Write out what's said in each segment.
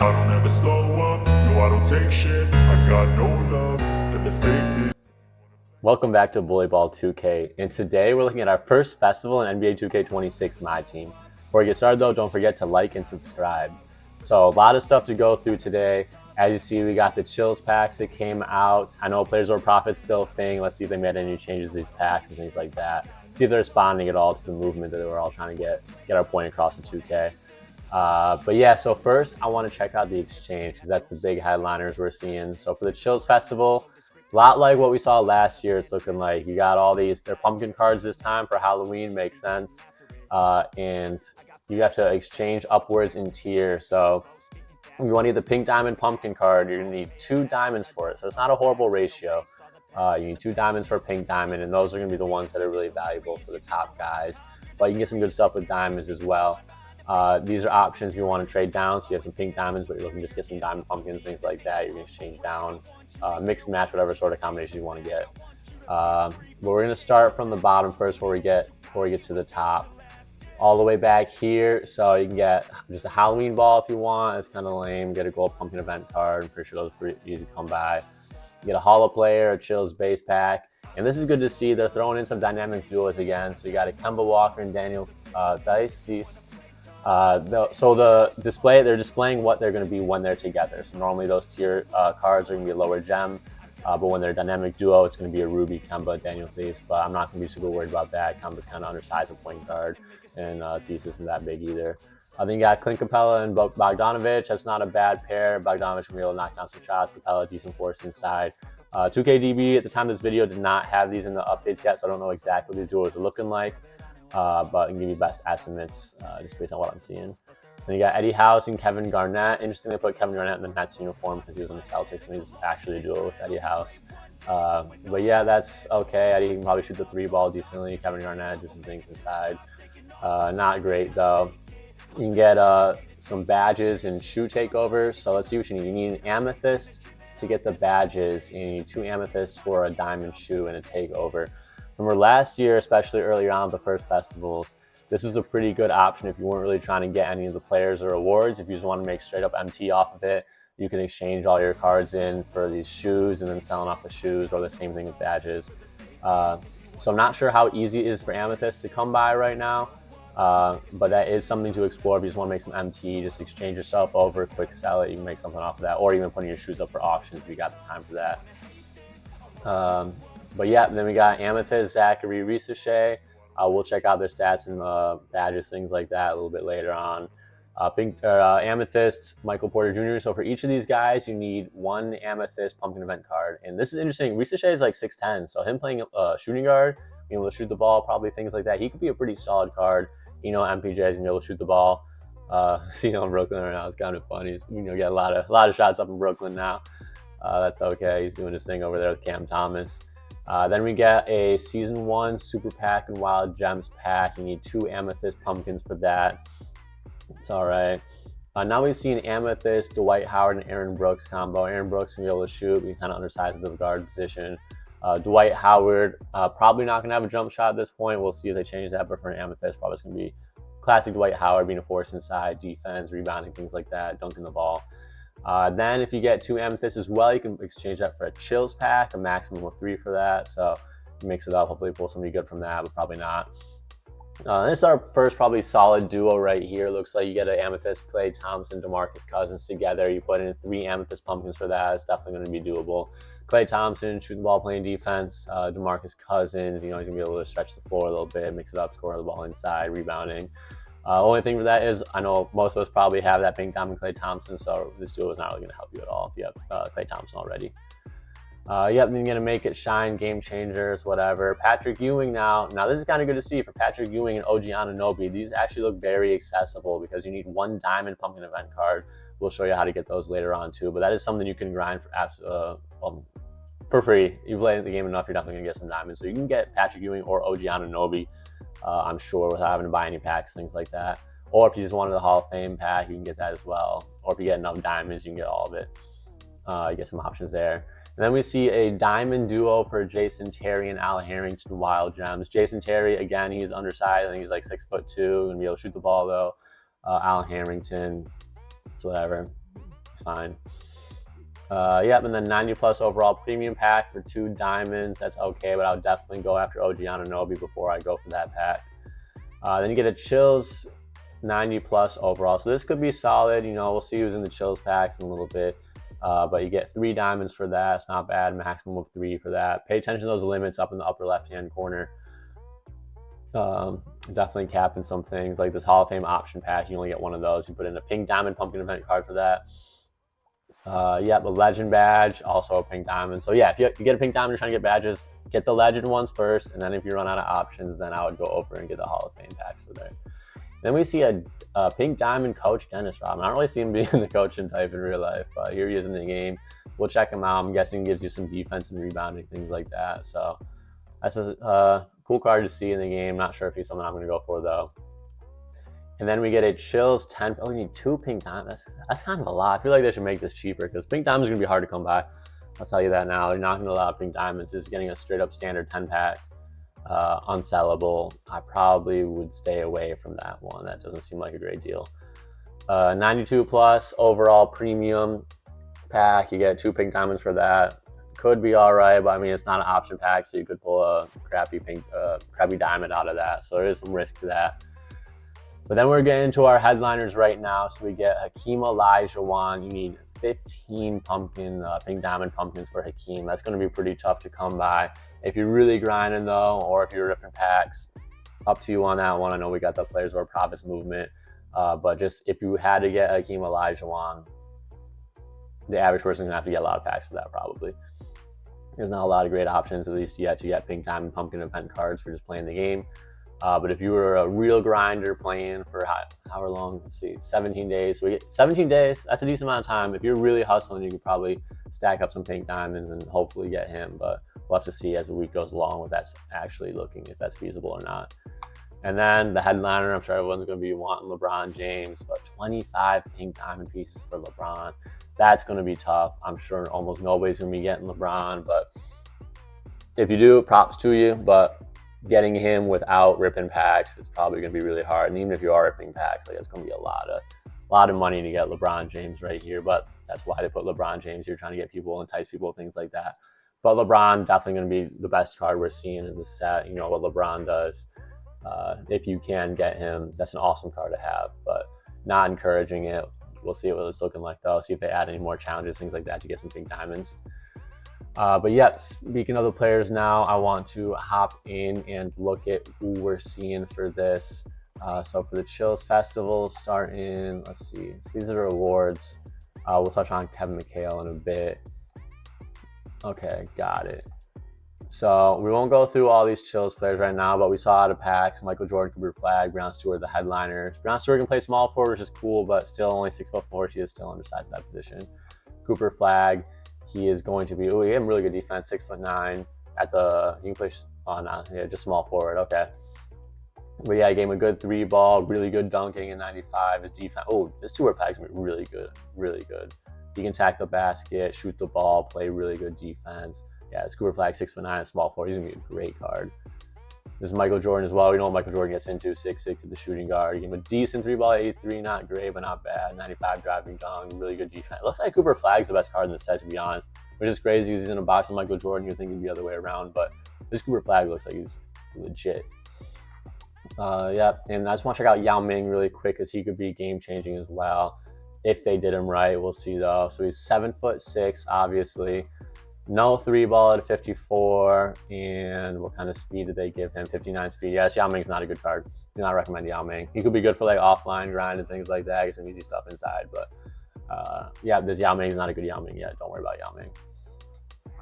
I don't ever slow up, no I don't take shit. I got no love for the fakeness. Welcome back to Bully Ball 2K, and today we're looking at our first festival in NBA 2K26 MyTeam. Before we get started though, don't forget to like and subscribe. So a lot of stuff to go through today. As you see, we got the chills packs that came out. I know Players or Profit's still a thing. Let's see if they made any changes to these packs and things like that. See if they're responding at all to the movement that we're all trying to get our point across to 2K. But yeah, so first I want to check out the exchange because that's the big headliners we're seeing. So for the Chills Festival, a lot like what we saw last year, it's looking like you got all they're pumpkin cards this time for Halloween, makes sense. And you have to exchange upwards in tier. So if you want to get the Pink Diamond pumpkin card, you're going to need 2 diamonds for it. So it's not a horrible ratio. You need 2 diamonds for a Pink Diamond, and those are going to be the ones that are really valuable for the top guys. But you can get some good stuff with diamonds as well. These are options if you want to trade down. So you have some pink diamonds, but you're looking to just get some diamond pumpkins, things like that. You're going to exchange down, mix and match whatever sort of combination you want to get. But we're going to start from the bottom first before we get to the top. All the way back here, so you can get just a Halloween ball if you want. It's kind of lame. Get a gold pumpkin event card. I'm pretty sure those are pretty easy to come by. You get a holo player, a chills base pack. And this is good to see. They're throwing in some dynamic duos again. So you got a Kemba Walker and Daniel Dice. So they're displaying what they're going to be when they're together. So normally those tier cards are going to be a lower gem, but when they're dynamic duo, it's going to be a Ruby, Kemba, Daniel Theis. But I'm not going to be super worried about that. Kemba's kind of undersized a point guard, and Theis isn't that big either. Then you got Clint Capella and Bogdanovic. That's not a bad pair. Bogdanovic can be able to knock down some shots. Capella, decent force inside. 2KDB at the time of this video did not have these in the updates yet, so I don't know exactly what the duos are looking like. But I can give you best estimates just based on what I'm seeing. So you got Eddie House and Kevin Garnett. Interesting they put Kevin Garnett in the Nets uniform because he was on the Celtics when he was actually a duo with Eddie House. But yeah, that's okay. Eddie can probably shoot the 3-ball decently. Kevin Garnett do some things inside. Not great though. You can get some badges and shoe takeovers. So let's see what you need. You need an amethyst to get the badges, and you need 2 amethysts for a diamond shoe and a takeover. So for last year, especially earlier on the first festivals, this was a pretty good option if you weren't really trying to get any of the players or awards. If you just want to make straight up MT off of it, you can exchange all your cards in for these shoes and then selling off the shoes, or the same thing with badges. So I'm not sure how easy it is for Amethyst to come by right now, but that is something to explore if you just want to make some MT. Just exchange yourself over, quick sell it, you can make something off of that, or even putting your shoes up for auctions if you got the time for that. But yeah, then we got Amethyst, Zachary, Risache. We'll check out their stats and badges, things like that a little bit later on. Amethyst, Michael Porter Jr. So for each of these guys, you need 1 Amethyst pumpkin event card. And this is interesting. Risache is like 6'10", so him playing shooting guard, being able to shoot the ball, probably things like that. He could be a pretty solid card. MPJ is going to be able to shoot the ball. In Brooklyn right now, it's kind of funny. He's, get a lot of shots up in Brooklyn now. That's okay. He's doing his thing over there with Cam Thomas. Then we get a Season 1 Super Pack and Wild Gems pack. You need 2 Amethyst pumpkins for that. It's all right. Now we see an Amethyst, Dwight Howard, and Aaron Brooks combo. Aaron Brooks can be able to shoot, be kind of undersized at the guard position. Dwight Howard, probably not going to have a jump shot at this point. We'll see if they change that, but for an Amethyst, probably it's going to be classic Dwight Howard, being a force inside, defense, rebounding, things like that, dunking the ball. Then if you get 2 amethysts as well, you can exchange that for a chills pack, a maximum of 3 for that. So you mix it up, hopefully pull somebody good from that, but probably not. This is our first probably solid duo right here. Looks like you get an amethyst, Klay Thompson, DeMarcus Cousins together. You put in 3 amethyst pumpkins for that. It's definitely going to be doable. Klay Thompson, shooting the ball, playing defense. DeMarcus Cousins, he's going to be able to stretch the floor a little bit, mix it up, score the ball inside, rebounding. Only thing for that is I know most of us probably have that Pink Diamond Klay Thompson, so this duo is not really going to help you at all if you have Klay Thompson already. Then you're going to make it shine, game changers, whatever. Patrick Ewing now this is kind of good to see for Patrick Ewing and OG Anunoby. These actually look very accessible because you need 1 diamond pumpkin event card. We'll show you how to get those later on too, but that is something you can grind for free. You play the game enough, you're definitely going to get some diamonds. So you can get Patrick Ewing or OG Anunoby, I'm sure, without having to buy any packs, things like that. Or if you just wanted the Hall of Fame pack, you can get that as well. Or if you get enough diamonds, you can get all of it. You get some options there. And then we see a diamond duo for Jason Terry and Al Harrington, Wild Gems. Jason Terry, again, he's undersized. I think he's like 6'2", and be able to shoot the ball though. Al Harrington, it's whatever. It's fine. Yep, and then 90 plus overall premium pack for 2 diamonds. That's okay, but I'll definitely go after OG Anunoby before I go for that pack. Then you get a Chills 90 plus overall. So this could be solid. You know, we'll see who's in the Chills packs in a little bit. But you get 3 diamonds for that. It's not bad. Maximum of 3 for that. Pay attention to those limits up in the upper left-hand corner. Definitely capping some things like this Hall of Fame option pack. You only get 1 of those. You put in a Pink Diamond Pumpkin Event card for that. Yeah, the Legend badge, also a Pink Diamond. So yeah, if you get a Pink Diamond, you're trying to get badges, get the Legend ones first, and then if you run out of options, then I would go over and get the Hall of Fame packs for there. Then we see a Pink Diamond Coach Dennis Rodman. I don't really see him being the coaching type in real life, but here he is in the game. We'll check him out. I'm guessing he gives you some defense and rebounding, things like that. So that's a cool card to see in the game. Not sure if he's something I'm going to go for, though. And then we get a Chills 10. Oh, we need 2 Pink Diamonds. That's kind of a lot. I feel like they should make this cheaper because Pink Diamonds is going to be hard to come by. I'll tell you that now. You're not going to allow Pink Diamonds. Just getting a straight up standard 10 pack, unsellable. I probably would stay away from that one. That doesn't seem like a great deal. 92 plus overall premium pack. You get 2 Pink Diamonds for that. Could be all right, but I mean, it's not an option pack, so you could pull a crappy diamond out of that. So there is some risk to that. But then we're getting into our headliners right now. So we get Hakeem Olajuwon. You need 15 Pink Diamond pumpkins for Hakeem. That's going to be pretty tough to come by. If you're really grinding, though, or if you're ripping packs, up to you on that one. I know we got the Players or Profits movement. But just if you had to get Hakeem Olajuwon, the average person is going to have to get a lot of packs for that probably. There's not a lot of great options, at least yet, to get Pink Diamond Pumpkin event cards for just playing the game. But if you were a real grinder playing for however long, let's see, 17 days. So we get 17 days. That's a decent amount of time. If you're really hustling, you could probably stack up some Pink Diamonds and hopefully get him. But we'll have to see as the week goes along what that's actually looking, if that's feasible or not. And then the headliner, I'm sure everyone's going to be wanting LeBron James, but 25 Pink Diamond pieces for LeBron. That's going to be tough. I'm sure almost nobody's going to be getting LeBron, but if you do, props to you. But getting him without ripping packs is probably going to be really hard. And even if you are ripping packs, like it's going to be a lot of money to get LeBron James right here. But that's why they put LeBron James. You're trying to get people, entice people, things like that. But LeBron definitely going to be the best card we're seeing in the set. You know what LeBron does. If you can get him, that's an awesome card to have. But not encouraging it. We'll see what it's looking like, though. See if they add any more challenges, things like that, to get some Pink Diamonds. But yeah, speaking of the players now, I want to hop in and look at who we're seeing for this. So for the Chills Festival, starting, let's see. So these are the rewards. We'll touch on Kevin McHale in a bit. Okay, got it. So we won't go through all these Chills players right now, but we saw out of packs, Michael Jordan, Cooper Flag, Breonna Stewart, the headliners. Breonna Stewart can play small forward, which is cool, but still only 6'4". She is still undersized in that position. Cooper Flag, he is going to be, he had really good defense, 6'9". You can play, just small forward, okay. But yeah, he gave him a good 3-ball, really good dunking in 95. His defense, his Stewart Flag's gonna be really good, really good. He can attack the basket, shoot the ball, play really good defense. Yeah, Cooper Flag, 6'9", small forward. He's gonna be a great card. There's Michael Jordan as well. We know what Michael Jordan gets into, 6'6" at the shooting guard. He gave him a decent 3-ball, 83, not great, but not bad. 95 driving dunk, really good defense. It looks like Cooper Flag's the best card in the set, to be honest, which is crazy because he's in a box with Michael Jordan. You'd think it'd be the other way around, but this Cooper Flag looks like he's legit. Yeah, and I just want to check out Yao Ming really quick because he could be game-changing as well if they did him right. We'll see, though. So he's 7'6", obviously. No 3-ball at 54, and what kind of speed did they give him? 59 speed. Yes, Yao Ming's not a good card. Do not recommend Yao Ming. He could be good for like offline grind and things like that. Get some easy stuff inside, but yeah, this Yao Ming's not a good Yao Ming yet. Don't worry about Yao Ming.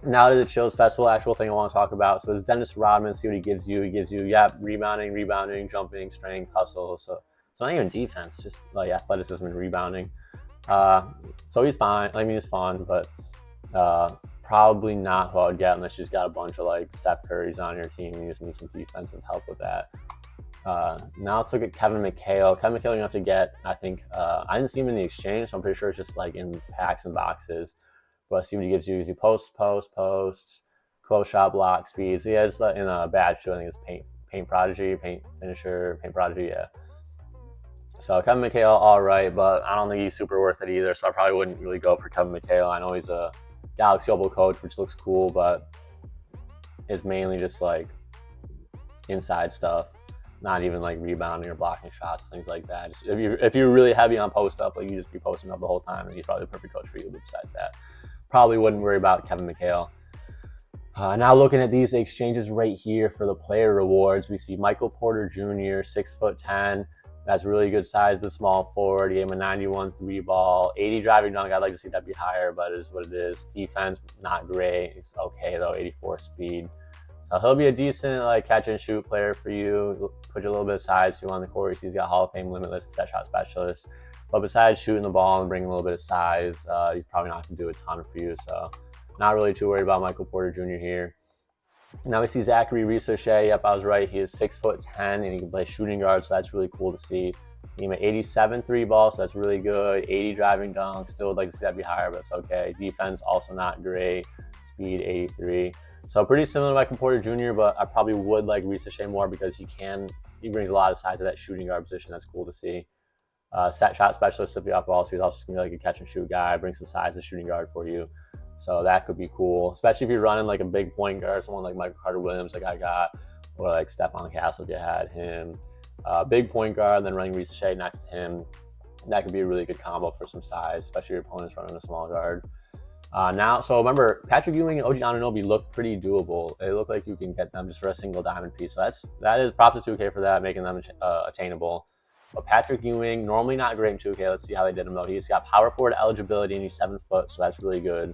Now to the Chills Festival, actual thing I want to talk about. So this Dennis Rodman, see what he gives you. He gives you, rebounding, jumping, strength, hustle. So it's not even defense, just like athleticism and rebounding. So he's fine. I mean, he's fun, but probably not who I would get unless you just got a bunch of like Steph Curry's on your team and you just need some defensive help with that. Now let's look at Kevin McHale. Kevin McHale you have to get, I think, I didn't see him in the exchange, so I'm pretty sure it's just like in packs and boxes. But let's see what he gives you. He posts, close shot, block, speed. So he has in a badge too. I think it's paint prodigy, paint finisher, paint prodigy, yeah. So Kevin McHale, all right, but I don't think he's super worth it either. So I probably wouldn't really go for Kevin McHale. I know he's a Galaxy Opal coach, which looks cool, but is mainly just like inside stuff, not even like rebounding or blocking shots, things like that. Just if you're really heavy on post up, like you just be posting up the whole time, and he's probably the perfect coach for you. But besides that, probably wouldn't worry about Kevin McHale. Now looking at these exchanges right here for the player rewards, we see Michael Porter Jr., 6'10". That's really good size, the small forward. He gave him a 91 3-ball, 80 driving dunk. I'd like to see that be higher, but it is what it is. Defense, not great. He's okay though, 84 speed. So he'll be a decent like catch and shoot player for you. He'll put you a little bit of size too on the court. He's got Hall of Fame limitless set shot specialist. But besides shooting the ball and bringing a little bit of size, he's probably not going to do a ton for you. So not really too worried about Michael Porter Jr. here. Now we see Zachary Risochet. Yep, I was right. He is 6'10", and he can play shooting guard, so that's really cool to see. He made 87 3-ball, so that's really good. 80 driving dunk. Still would like to see that be higher, but it's okay. Defense also not great. Speed 83. So pretty similar to Michael Porter Jr., but I probably would like Risochet more because he brings a lot of size to that shooting guard position. That's cool to see. Set shot specialist if you off ball, so he's also gonna be like a catch and shoot guy. Bring some size to shooting guard for you. So that could be cool, especially if you're running like a big point guard, someone like Michael Carter Williams, like I got, or like Stephon Castle if you had him. Big point guard, and then running Risochet next to him. That could be a really good combo for some size, especially if your opponent's running a small guard. So remember, Patrick Ewing and OG Anunoby look pretty doable. They look like you can get them just for a single diamond piece. So that is props to 2K for that, making them attainable. But Patrick Ewing, normally not great in 2K. Let's see how they did him though. He's got power forward eligibility and he's 7 foot, so that's really good.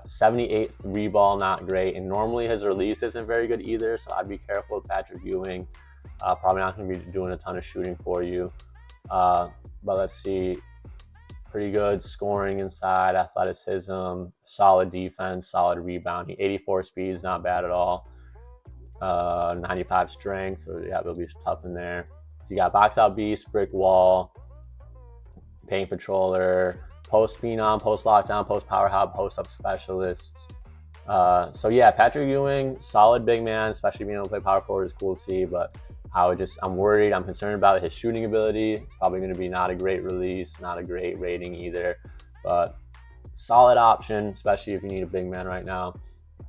78 3-ball, not great, and normally his release isn't very good either, so I'd be careful with Patrick Ewing. Probably not going to be doing a ton of shooting for you, but let's see. Pretty good scoring inside, athleticism, solid defense, solid rebounding. 84 speed is not bad at all. 95 strength, so yeah, it'll be tough in there. So you got box out beast, brick wall, paint patroller, post phenom, post lockdown, post power hop, post up specialist. So yeah, Patrick Ewing, solid big man, especially being able to play power forward is cool to see, but I'm worried, I'm concerned about his shooting ability. It's probably going to be not a great release, not a great rating either, but solid option, especially if you need a big man right now.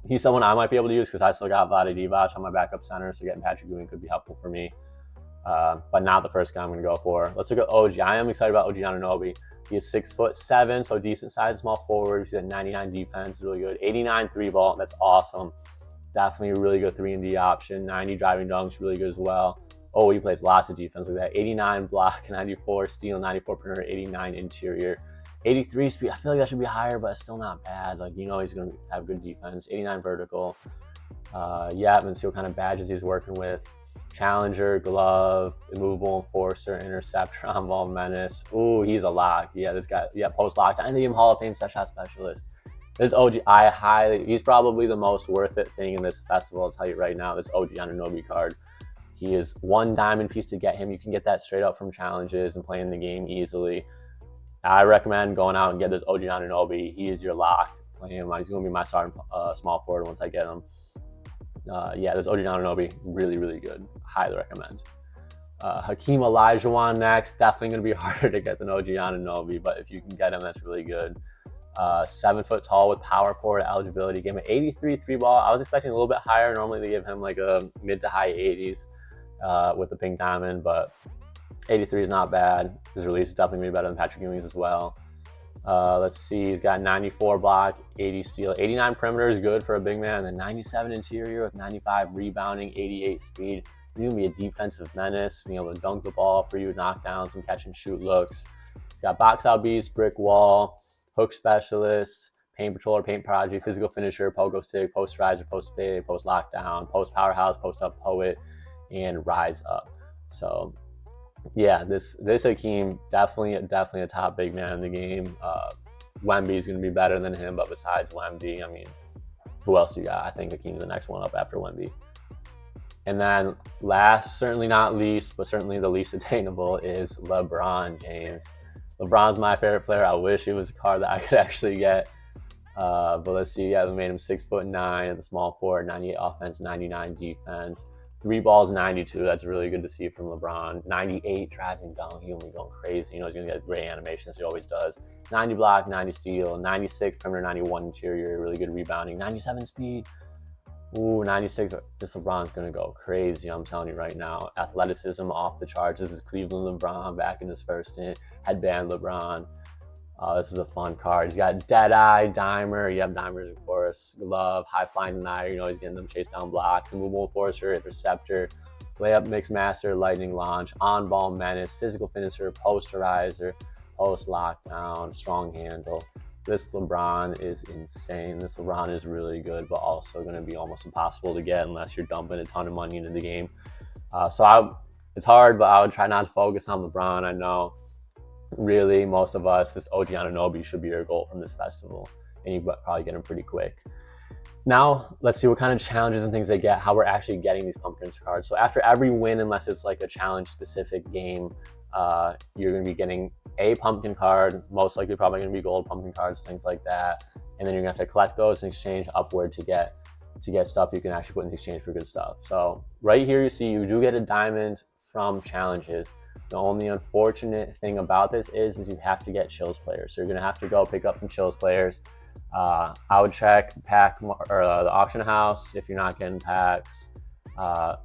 He's someone I might be able to use because I still got Vlade Divac on my backup center, so getting Patrick Ewing could be helpful for me. But not the first guy I'm going to go for. Let's look at OG. I am excited about OG Anunoby. He is 6'7", so decent size, small forward. He's at 99 defense, really good. 89 3-ball, that's awesome. Definitely a really good 3-and-D option. 90 driving dunks, really good as well. Oh, he plays lots of defense with that. 89 block, 94 steal, 94 perimeter, 89 interior. 83 speed, I feel like that should be higher, but it's still not bad. Like, you know he's going to have good defense. 89 vertical. Yeah, and see what kind of badges he's working with. Challenger, glove, immovable enforcer, interceptor, on-ball menace. Ooh, he's a lock. Yeah, this guy, yeah, post lockdown. And the Hall of Fame set shot specialist. This OG, he's probably the most worth it thing in this festival, I'll tell you right now, this OG Anunoby card. He is 1 diamond piece to get him. You can get that straight up from challenges and playing the game easily. I recommend going out and get this OG Anunoby. He is your lock. Play him. He's going to be my starting small forward once I get him. Yeah, this OG Anunoby, really, really good. Highly recommend. Hakeem Olajuwon next. Definitely going to be harder to get than OG Anunoby, but if you can get him, that's really good. 7 foot tall with power forward eligibility. Gave him an 83 3-ball. I was expecting a little bit higher. Normally they give him like a mid to high 80s with the Pink Diamond, but 83 is not bad. His release is definitely going to be better than Patrick Ewing's as well. Let's see, he's got 94 block, 80 steal, 89 perimeter is good for a big man, and then 97 interior with 95 rebounding, 88 speed. He's going to be a defensive menace, being able to dunk the ball for you, knock down some catch and shoot looks. He's got box out beast, brick wall, hook specialist, paint patroller, paint prodigy, physical finisher, pogo stick, post riser, post fade, post lockdown, post powerhouse, post up poet, and rise up. So yeah, this Hakeem, definitely a top big man in the game. Wemby is going to be better than him, but besides Wemby, I mean, who else you got? I think Hakeem's the next one up after Wemby. And then last, certainly not least, but certainly the least attainable is LeBron James. LeBron's my favorite player. I wish it was a card that I could actually get. But let's see. Yeah, we made him 6'9" at the small forward, 98 offense, 99 defense, 3 balls, 92. That's really good to see from LeBron. 98 driving dunk. He's gonna be going crazy. You know, he's gonna get great animations. He always does. 90 block, 90 steal, 96 perimeter, 91 interior. Really good rebounding. 97 speed. Ooh, 96. This LeBron's gonna go crazy. I'm telling you right now. Athleticism off the charts. This is Cleveland LeBron back in his first stint. Headband LeBron. This is a fun card. He's got Deadeye, Dimer. You have Dimers, of course. Glove, High Flying Denier. You know, he's getting them chase down blocks. Immovable Enforcer, Interceptor, Layup Mix Master, Lightning Launch, On Ball Menace, Physical Finisher, Posterizer, Post Lockdown, Strong Handle. This LeBron is insane. This LeBron is really good, but also going to be almost impossible to get unless you're dumping a ton of money into the game. It's hard, but I would try not to focus on LeBron. I know. Really, most of us, this OG Anunoby should be your goal from this festival, and you probably get them pretty quick. Now, let's see what kind of challenges and things they get, how we're actually getting these pumpkins cards. So after every win, unless it's like a challenge-specific game, you're going to be getting a pumpkin card, most likely probably going to be gold pumpkin cards, things like that. And then you're going to have to collect those and exchange upward to get stuff you can actually put in exchange for good stuff. So right here, you see you do get a diamond from challenges. The only unfortunate thing about this is you have to get Chills players. So you're going to have to go pick up some Chills players. I would check the pack or the auction house if you're not getting packs.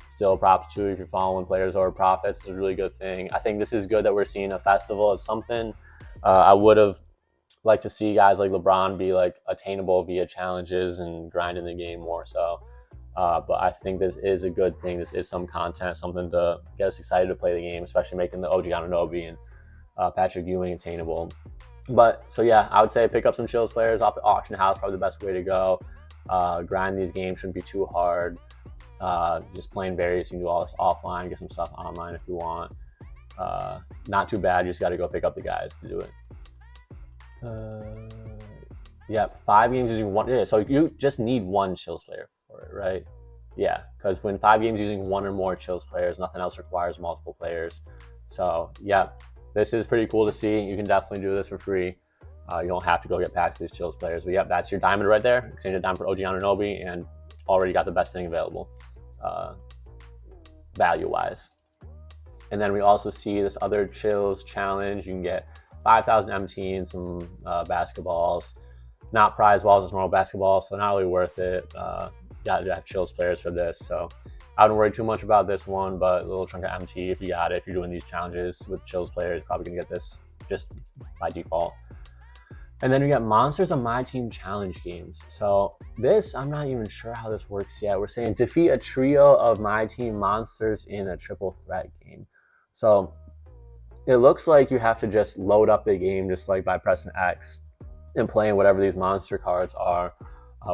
Still props too if you're following players over profits. It's a really good thing. I think this is good that we're seeing a festival. It's something I would have liked to see guys like LeBron be like attainable via challenges and grinding the game more so. But I think this is a good thing. This is some content, something to get us excited to play the game, especially making the OG Anunoby and Patrick Ewing attainable. But so yeah, I would say pick up some Chills players off the auction house, probably the best way to go. Grind these games, shouldn't be too hard. Just playing various, you can do all this offline, get some stuff online if you want. Not too bad, you just got to go pick up the guys to do it. Yeah, 5 games using one. Yeah, so you just need one Chills player for it, right? Yeah, because when 5 games using one or more Chills players, nothing else requires multiple players. So yeah, this is pretty cool to see. You can definitely do this for free. You don't have to go get packs to these Chills players. But yeah, that's your diamond right there. Exchange a diamond for OG Anunoby and already got the best thing available value-wise. And then we also see this other Chills challenge. You can get 5,000 MT and some basketballs. Not prize balls, it's normal basketball, so not really worth it. Got to have Chills players for this, so I wouldn't worry too much about this one, but a little chunk of MT if you got it. If you're doing these challenges with Chills players, probably gonna get this just by default. And then we got Monsters of My Team challenge games. So this, I'm not even sure how this works yet. We're saying defeat a trio of My Team monsters in a triple threat game. So it looks like you have to just load up the game just like by pressing X and playing whatever these monster cards are.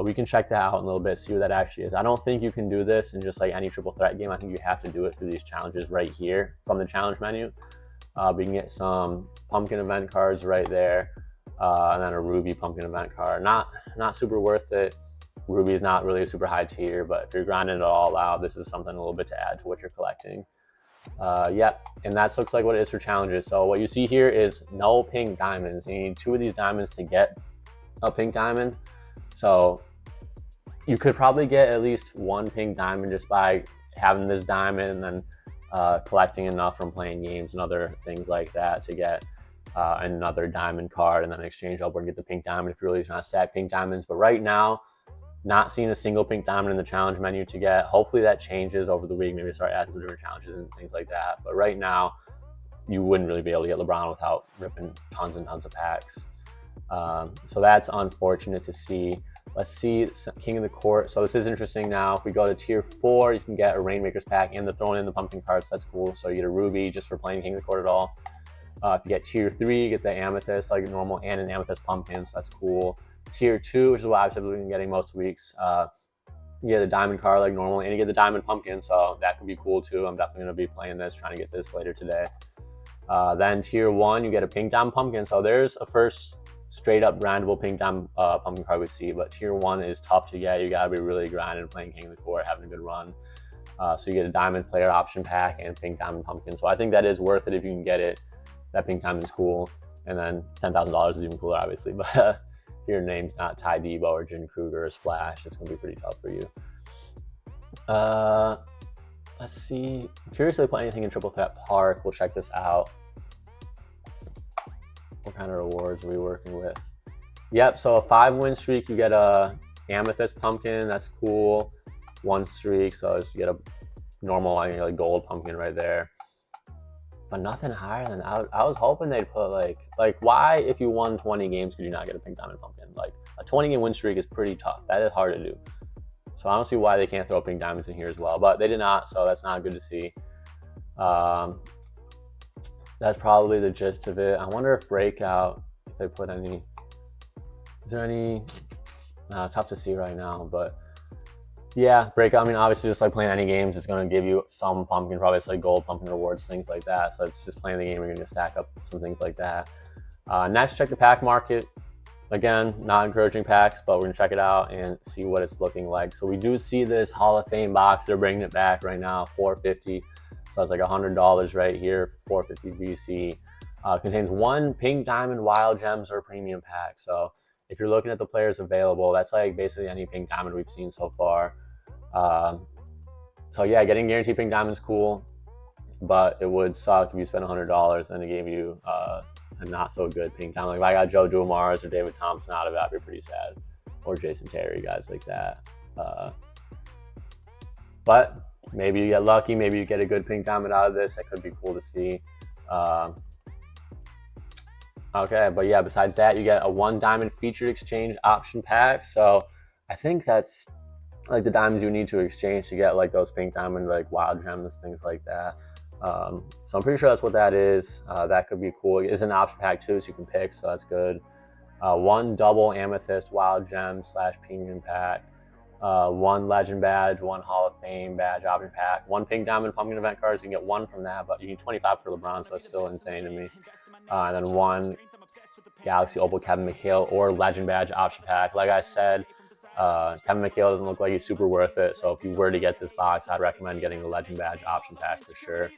We can check that out in a little bit, see what that actually is. I don't think you can do this in just like any triple threat game. I think you have to do it through these challenges right here from the challenge menu. We can get some pumpkin event cards right there, and then a ruby pumpkin event card. Not super worth it. Ruby is not really a super high tier, but if you're grinding it all out, this is something a little bit to add to what you're collecting. Yep, and that looks like what it is for challenges. So what you see here is no pink diamonds. You need 2 of these diamonds to get a pink diamond. So you could probably get at least 1 pink diamond just by having this diamond and then collecting enough from playing games and other things like that to get another diamond card and then exchange upward and get the pink diamond if you're really trying to stack pink diamonds. But right now, not seeing a single pink diamond in the challenge menu to get. Hopefully that changes over the week. Maybe start adding some different challenges and things like that. But right now, you wouldn't really be able to get LeBron without ripping tons and tons of packs. So that's unfortunate to see. Let's see King of the Court. So this is interesting now. If we go to tier 4, you can get a Rainmaker's pack and throwing in the pumpkin cards. That's cool. So you get a ruby just for playing King of the Court at all. If you get tier 3, you get the amethyst like normal and an amethyst pumpkin. So that's cool. Tier 2, which is what I've typically been getting most weeks, you get the diamond card like normal, and you get the diamond pumpkin, so that could be cool too. I'm definitely going to be playing this, trying to get this later today. Then tier 1, you get a pink diamond pumpkin, so there's a first straight up grindable pink diamond pumpkin card we see, but tier 1 is tough to get. You got to be really grinding, playing King of the Court, having a good run. So you get a diamond player option pack and pink diamond pumpkin, so I think that is worth it if you can get it. That pink diamond is cool, and then $10,000 is even cooler, obviously, but if your name's not Ty Debo or Jin Kruger or Splash, it's going to be pretty tough for you. let's see. I'm curious if they put anything in Triple Threat Park. We'll check this out. What kind of rewards are we working with? Yep, so a 5-win streak, you get a amethyst pumpkin. That's cool. 1 streak, so just get a normal like gold pumpkin right there. But nothing higher than I was hoping they'd put like why, if you won 20 games, could you not get a pink diamond pumpkin? Like a 20-game win streak is pretty tough. That is hard to do. So I don't see why they can't throw pink diamonds in here as well. But they did not, so that's not good to see. That's probably the gist of it. I wonder if Breakout, if they put any, is there any, tough to see right now, but yeah, Breakout, I mean, obviously just like playing any games, it's going to give you some pumpkin, probably it's like gold pumpkin rewards, things like that. So it's just playing the game, you're going to stack up some things like that. Next, check the pack market. Again, not encouraging packs, but we're going to check it out and see what it's looking like. So we do see this Hall of Fame box. They're bringing it back right now, $450. So it's like $100 right here, $450 VC. Contains 1 Pink Diamond Wild Gems or Premium pack. So if you're looking at the players available, that's like basically any Pink Diamond we've seen so far. So yeah, getting guaranteed Pink Diamond's cool, but it would suck if you spent $100 and it gave you a not so good Pink Diamond. Like if I got Joe Dumars or David Thompson out of it, I'd be pretty sad. Or Jason Terry, guys like that. But maybe you get lucky, maybe you get a good Pink Diamond out of this. That could be cool to see. Okay, but yeah, besides that, you get a 1 diamond featured exchange option pack. So I think that's like the diamonds you need to exchange to get like those Pink Diamond, like wild gems, things like that. So I'm pretty sure that's what that is. That could be cool. It is an option pack too, so you can pick, so that's good. 1 double amethyst wild gem / premium pack. 1 legend badge, 1 Hall of Fame badge option pack, 1 Pink Diamond pumpkin event cards. You can get 1 from that, but you need 25 for LeBron, so that's still insane to me. And then 1 Galaxy Opal Kevin McHale or legend badge option pack. Like I said, Kevin McHale doesn't look like he's super worth it, so if you were to get this box, I'd recommend getting the legend badge option pack for sure.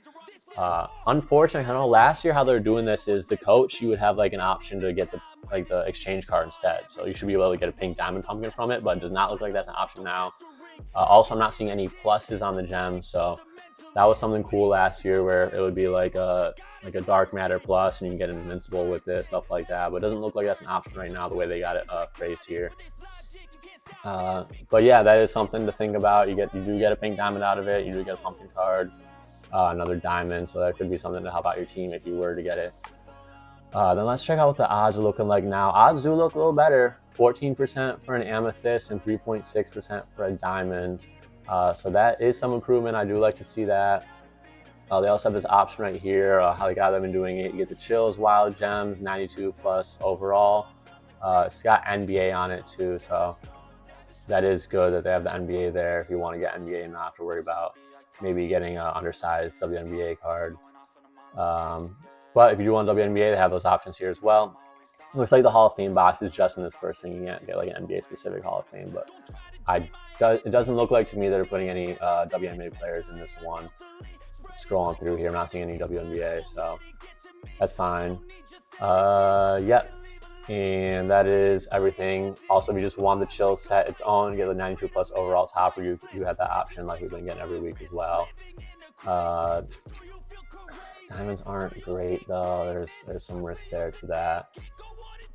Unfortunately, I know last year how they're doing this is the coach, you would have like an option to get the exchange card instead, so you should be able to get a Pink Diamond pumpkin from it, but it does not look like that's an option now. Also, I'm not seeing any pluses on the gems, so that was something cool last year where it would be like a dark matter plus and you can get an invincible with it, stuff like that, but it doesn't look like that's an option right now the way they got it phrased here. But yeah, that is something to think about. You do get a Pink Diamond out of it, you do get a pumpkin card, another diamond, so that could be something to help out your team if you were to get it. Then let's check out what the odds are looking like now. Odds do look a little better. 14% for an amethyst and 3.6% for a diamond. So that is some improvement. I do like to see that. They also have this option right here, how they got them in doing it. You get the Chills Wild Gems, 92 plus overall. It's got NBA on it too, so that is good that they have the NBA there. If you want to get NBA and not have to worry about maybe getting an undersized WNBA card. But if you do want WNBA, they have those options here as well. Looks like the Hall of Fame box is just in this first thing. You can't get like an NBA specific Hall of Fame, but it doesn't look like to me that they're putting any WNBA players in this one. Scrolling through here, I'm not seeing any WNBA, so that's fine. Yep. And that is everything. Also, if you just want the Chill set its own, you get the 92 plus overall topper. You have that option like we've been getting every week as well. Diamonds aren't great though. There's some risk there to that.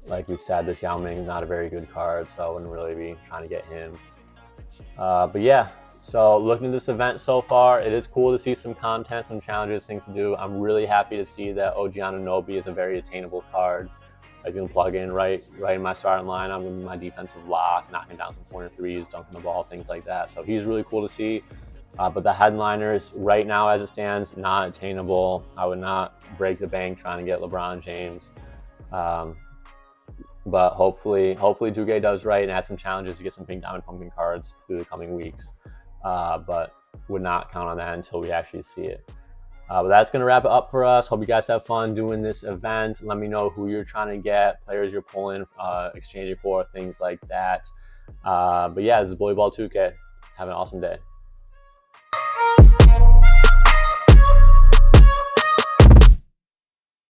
Like we said, this Yao Ming is not a very good card, so I wouldn't really be trying to get him. But yeah, so looking at this event so far, it is cool to see some content, some challenges, things to do. I'm really happy to see that OG Anunoby is a very attainable card. He's going to plug in right in my starting line. I'm going to be my defensive lock, knocking down some corner threes, dunking the ball, things like that. So he's really cool to see. But the headliners right now, as it stands, not attainable. I would not break the bank trying to get LeBron James. But hopefully 2K does right and add some challenges to get some Pink Diamond pumpkin cards through the coming weeks. But would not count on that until we actually see it. But that's going to wrap it up for us. Hope you guys have fun doing this event. Let me know who you're trying to get, players you're pulling, exchanging for, things like that. But yeah, this is Bully Ball 2K. Have an awesome day.